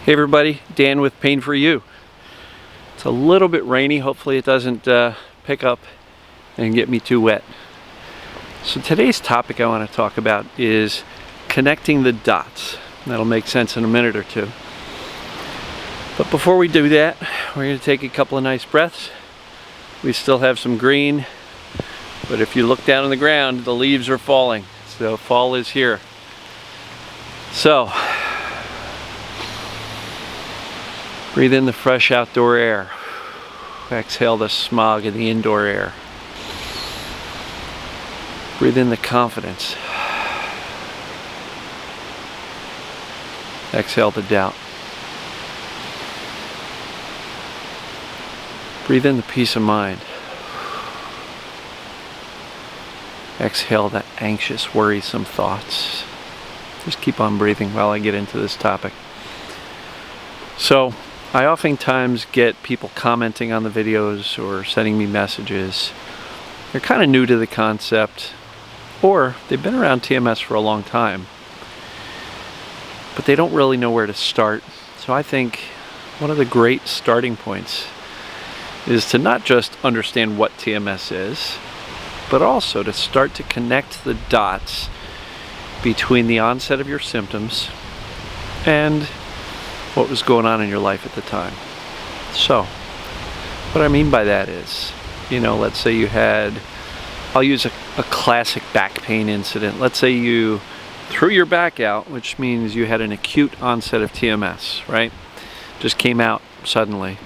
Hey everybody, Dan with Pain For You. It's a little bit rainy. Hopefully it doesn't pick up and get me too wet. So today's topic I want to talk about is connecting the dots. That'll make sense in a minute or two. But before we do that, we're going to take a couple of nice breaths. We still have some green, but if you look down on the ground, the leaves are falling. So fall is here. So breathe in the fresh outdoor air. Exhale the smog of the indoor air. Breathe in the confidence. Exhale the doubt. Breathe in the peace of mind. Exhale the anxious, worrisome thoughts. Just keep on breathing while I get into this topic. So, I oftentimes get people commenting on the videos or sending me messages. They're kind of new to the concept, or they've been around TMS for a long time, but they don't really know where to start. So I think one of the great starting points is to not just understand what TMS is, but also to start to connect the dots between the onset of your symptoms and what was going on in your life at the time. So, what I mean by that is, let's say you had, I'll use a classic back pain incident. Let's say you threw your back out, which means you had an acute onset of TMS, right? Just came out suddenly.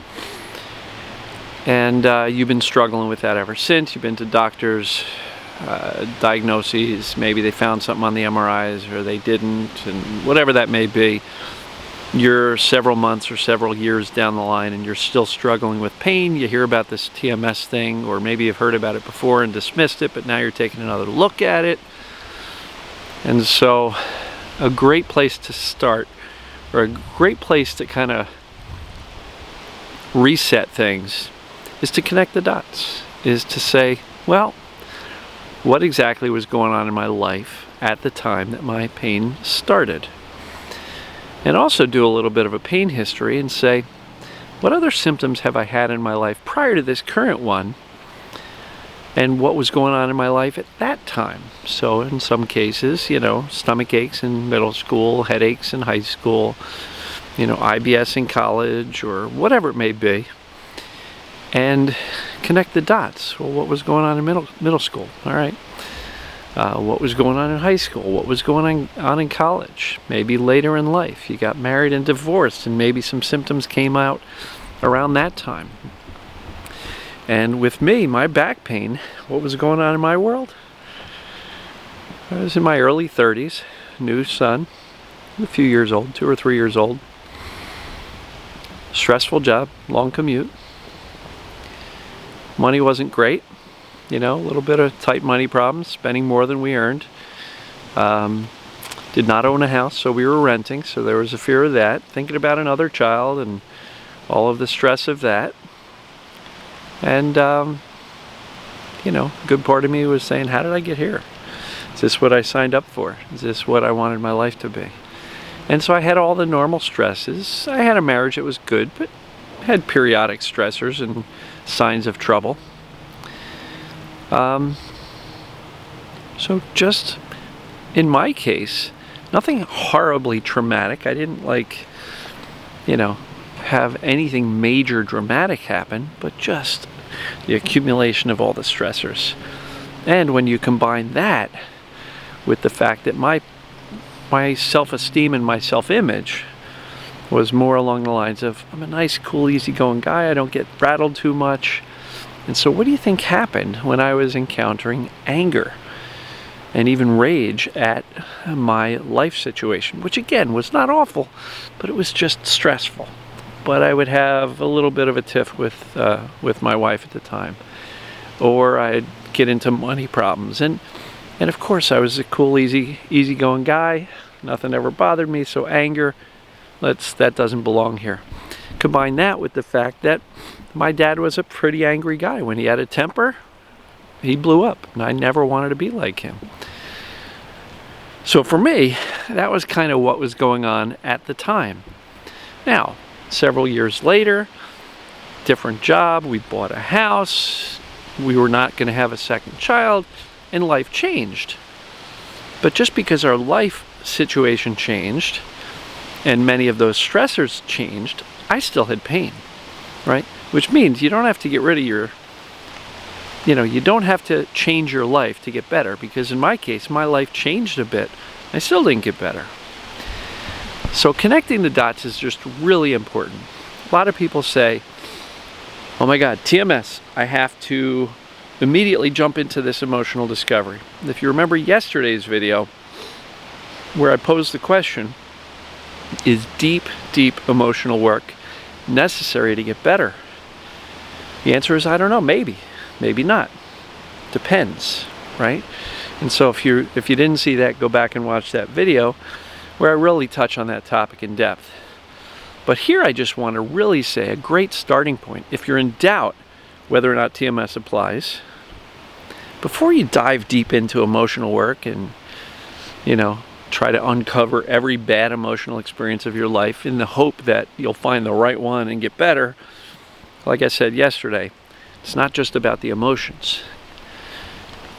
And you've been struggling with that ever since. You've been to doctors, diagnoses, maybe they found something on the MRIs or they didn't, and whatever that may be. You're several months or several years down the line and you're still struggling with pain. You hear about this TMS thing, or maybe you've heard about it before and dismissed it, but now you're taking another look at it. And so a great place to start, or a great place to kind of reset things, is to connect the dots, is to say, well, what exactly was going on in my life at the time that my pain started? And also do a little bit of a pain history and say, what other symptoms have I had in my life prior to this current one? And what was going on in my life at that time? So in some cases, stomach aches in middle school, headaches in high school, IBS in college, or whatever it may be. And connect the dots. Well, what was going on in middle school? All right. What was going on in high school? What was going on in college? Maybe later in life. You got married and divorced, and maybe some symptoms came out around that time. And with me, my back pain, what was going on in my world? I was in my early 30s, new son, a few years old, 2 or 3 years old. Stressful job, long commute. Money wasn't great. A little bit of tight money problems, spending more than we earned. Did not own a house, so we were renting, so there was a fear of that. Thinking about another child and all of the stress of that. And, a good part of me was saying, how did I get here? Is this what I signed up for? Is this what I wanted my life to be? And so I had all the normal stresses. I had a marriage that was good, but had periodic stressors and signs of trouble. So just in my case, nothing horribly traumatic. I didn't have anything major dramatic happen, but just the accumulation of all the stressors. And when you combine that with the fact that my self-esteem and my self-image was more along the lines of, I'm a nice, cool, easygoing guy. I don't get rattled too much. And so what do you think happened when I was encountering anger and even rage at my life situation, which again was not awful, but it was just stressful. But I would have a little bit of a tiff with my wife at the time, or I'd get into money problems. And of course I was a cool, easygoing guy. Nothing ever bothered me, so anger, that doesn't belong here. Combine that with the fact that my dad was a pretty angry guy. When he had a temper, he blew up, and I never wanted to be like him. So for me, that was kind of what was going on at the time. Now, several years later, different job, we bought a house, we were not going to have a second child, and life changed. But just because our life situation changed, and many of those stressors changed, I still had pain, right? Which means you don't have to get rid of your, you don't have to change your life to get better, because in my case, my life changed a bit. I still didn't get better. So connecting the dots is just really important. A lot of people say, oh my God, TMS, I have to immediately jump into this emotional discovery. If you remember yesterday's video, where I posed the question, is deep, deep emotional work necessary to get better? The answer is, I don't know, maybe not. Depends, right? And so if you didn't see that, go back and watch that video where I really touch on that topic in depth. But here I just want to really say a great starting point. If you're in doubt whether or not TMS applies, before you dive deep into emotional work and, try to uncover every bad emotional experience of your life in the hope that you'll find the right one and get better, like I said yesterday, it's not just about the emotions.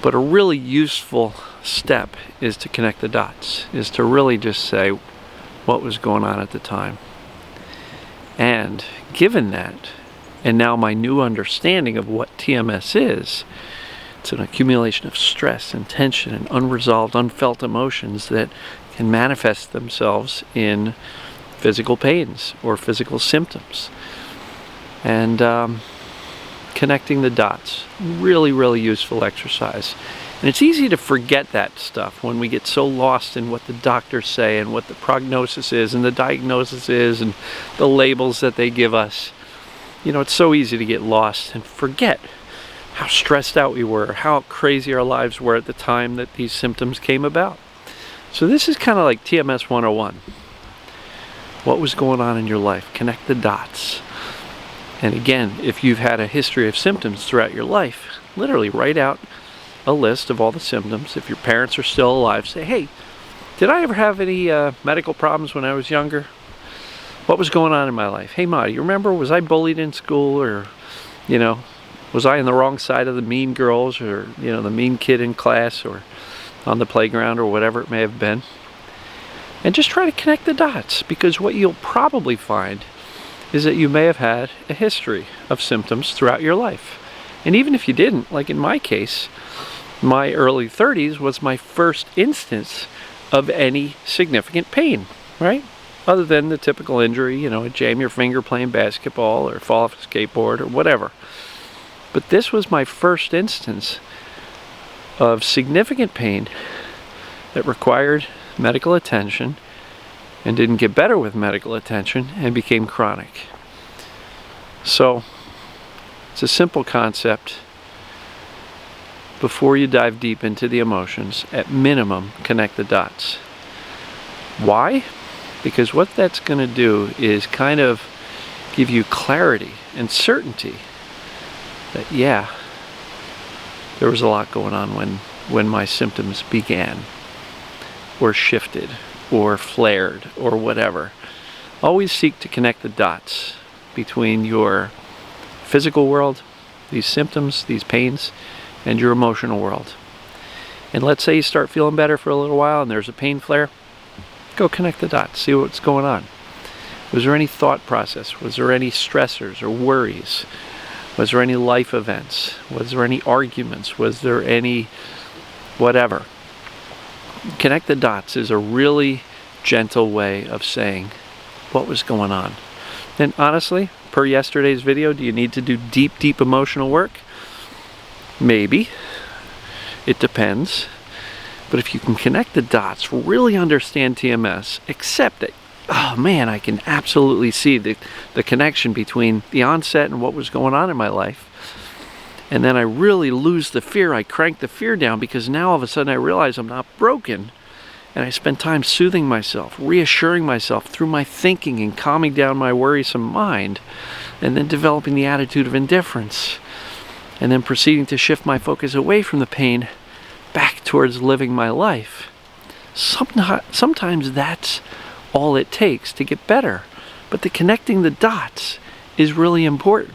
But a really useful step is to connect the dots, is to really just say what was going on at the time. And given that, and now my new understanding of what TMS is, it's an accumulation of stress and tension and unresolved, unfelt emotions that can manifest themselves in physical pains or physical symptoms. And connecting the dots, really, really useful exercise. And it's easy to forget that stuff when we get so lost in what the doctors say and what the prognosis is and the diagnosis is and the labels that they give us. It's so easy to get lost and forget how stressed out we were, how crazy our lives were at the time that these symptoms came about. So this is kind of like TMS 101. What was going on in your life? Connect the dots. And again, if you've had a history of symptoms throughout your life, literally write out a list of all the symptoms. If your parents are still alive, say, hey, did I ever have any medical problems when I was younger? What was going on in my life? Hey, Ma, you remember, was I bullied in school? Or, was I on the wrong side of the mean girls, or, the mean kid in class, or on the playground, or whatever it may have been? And just try to connect the dots, because what you'll probably find is that you may have had a history of symptoms throughout your life. And even if you didn't, like in my case, my early 30s was my first instance of any significant pain, right? Other than the typical injury, jam your finger playing basketball or fall off a skateboard or whatever. But this was my first instance of significant pain that required medical attention and didn't get better with medical attention and became chronic. So it's a simple concept. Before you dive deep into the emotions, at minimum, connect the dots. Why? Because what that's going to do is kind of give you clarity and certainty that, yeah, there was a lot going on when my symptoms began or shifted or flared or whatever. Always seek to connect the dots between your physical world, these symptoms, these pains, and your emotional world. And let's say you start feeling better for a little while and there's a pain flare. Go connect the dots, see what's going on. Was there any thought process? Was there any stressors or worries? Was there any life events? Was there any arguments? Was there any whatever? Connect the dots is a really gentle way of saying what was going on. And honestly, per yesterday's video, do you need to do deep, deep emotional work? Maybe. It depends. But if you can connect the dots, really understand TMS, accept that, oh man, I can absolutely see the connection between the onset and what was going on in my life. And then I really lose the fear. I crank the fear down because now all of a sudden I realize I'm not broken. And I spend time soothing myself, reassuring myself through my thinking and calming down my worrisome mind. And then developing the attitude of indifference. And then proceeding to shift my focus away from the pain back towards living my life. Sometimes that's all it takes to get better. But the connecting the dots is really important.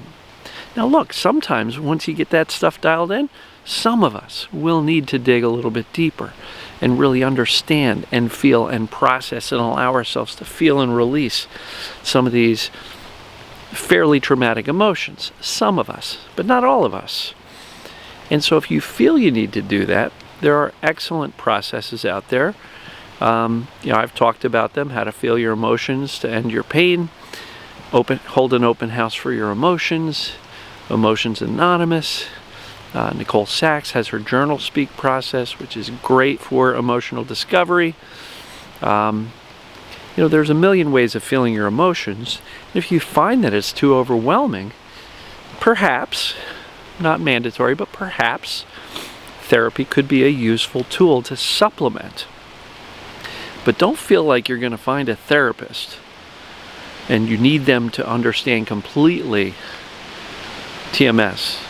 Now look, sometimes once you get that stuff dialed in, some of us will need to dig a little bit deeper and really understand and feel and process and allow ourselves to feel and release some of these fairly traumatic emotions. Some of us, but not all of us. And so if you feel you need to do that, there are excellent processes out there. I've talked about them, how to feel your emotions to end your pain, hold an open house for your emotions, Emotions Anonymous. Nicole Sachs has her journal speak process, which is great for emotional discovery. There's a million ways of feeling your emotions. If you find that it's too overwhelming, perhaps, not mandatory, but perhaps therapy could be a useful tool to supplement. But don't feel like you're going to find a therapist and you need them to understand completely TMS.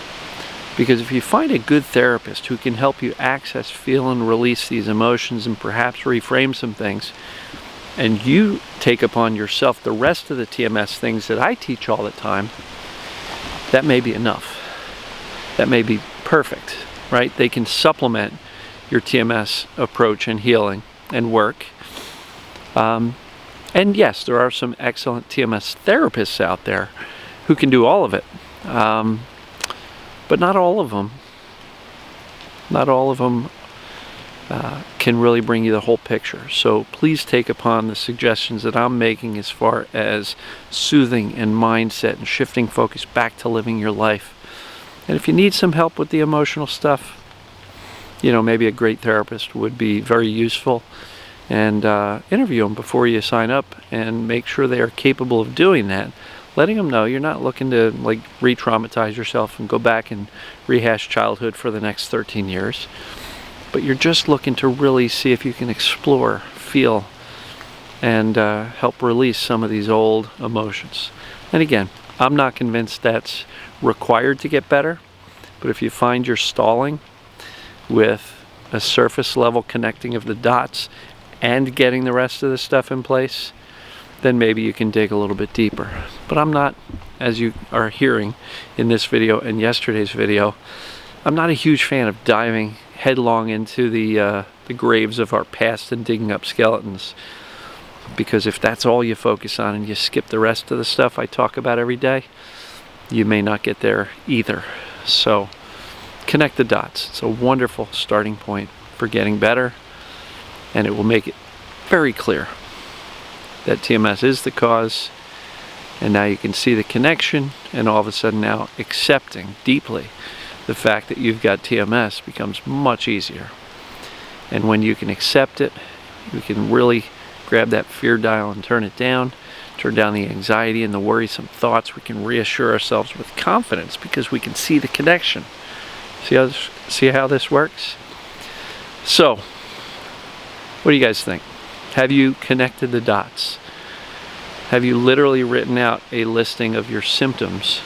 Because if you find a good therapist who can help you access, feel, and release these emotions and perhaps reframe some things, and you take upon yourself the rest of the TMS things that I teach all the time, that may be enough. That may be perfect, right? They can supplement your TMS approach and healing and work. And yes, there are some excellent TMS therapists out there who can do all of it. But not all of them. Not all of them can really bring you the whole picture. So please take upon the suggestions that I'm making as far as soothing and mindset and shifting focus back to living your life. And if you need some help with the emotional stuff, maybe a great therapist would be very useful. And interview them before you sign up and make sure they are capable of doing that. Letting them know you're not looking to re-traumatize yourself and go back and rehash childhood for the next 13 years. But you're just looking to really see if you can explore, feel, and help release some of these old emotions. And again, I'm not convinced that's required to get better. But if you find you're stalling with a surface level connecting of the dots and getting the rest of the stuff in place, then maybe you can dig a little bit deeper. But I'm not, as you are hearing in this video and yesterday's video, I'm not a huge fan of diving headlong into the graves of our past and digging up skeletons. Because if that's all you focus on and you skip the rest of the stuff I talk about every day, you may not get there either. So connect the dots. It's a wonderful starting point for getting better, and it will make it very clear that TMS is the cause, and now you can see the connection, and all of a sudden now accepting deeply the fact that you've got TMS becomes much easier. And when you can accept it, you can really grab that fear dial and turn it down, turn down the anxiety and the worrisome thoughts. We can reassure ourselves with confidence because we can see the connection. See how this works? So, what do you guys think? Have you connected the dots? Have you literally written out a listing of your symptoms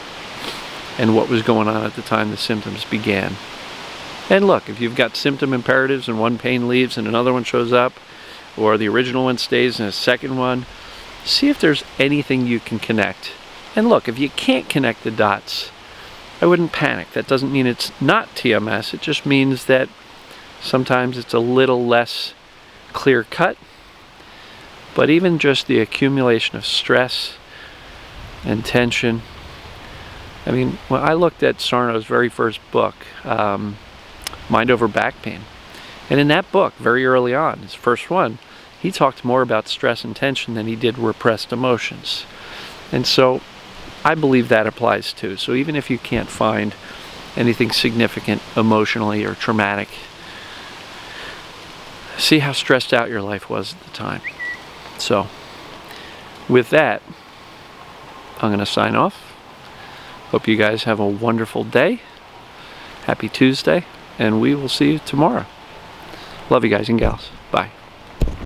and what was going on at the time the symptoms began? And look, if you've got symptom imperatives and one pain leaves and another one shows up, or the original one stays and a second one, see if there's anything you can connect. And look, if you can't connect the dots, I wouldn't panic. That doesn't mean it's not TMS. It just means that sometimes it's a little less clear cut. But even just the accumulation of stress and tension. I mean, when I looked at Sarno's very first book, Mind Over Back Pain, and in that book, very early on, his first one, he talked more about stress and tension than he did repressed emotions. And so I believe that applies too. So even if you can't find anything significant emotionally or traumatic, see how stressed out your life was at the time. So with that, I'm going to sign off. Hope you guys have a wonderful day. Happy Tuesday, and we will see you tomorrow. Love you guys and gals. Bye.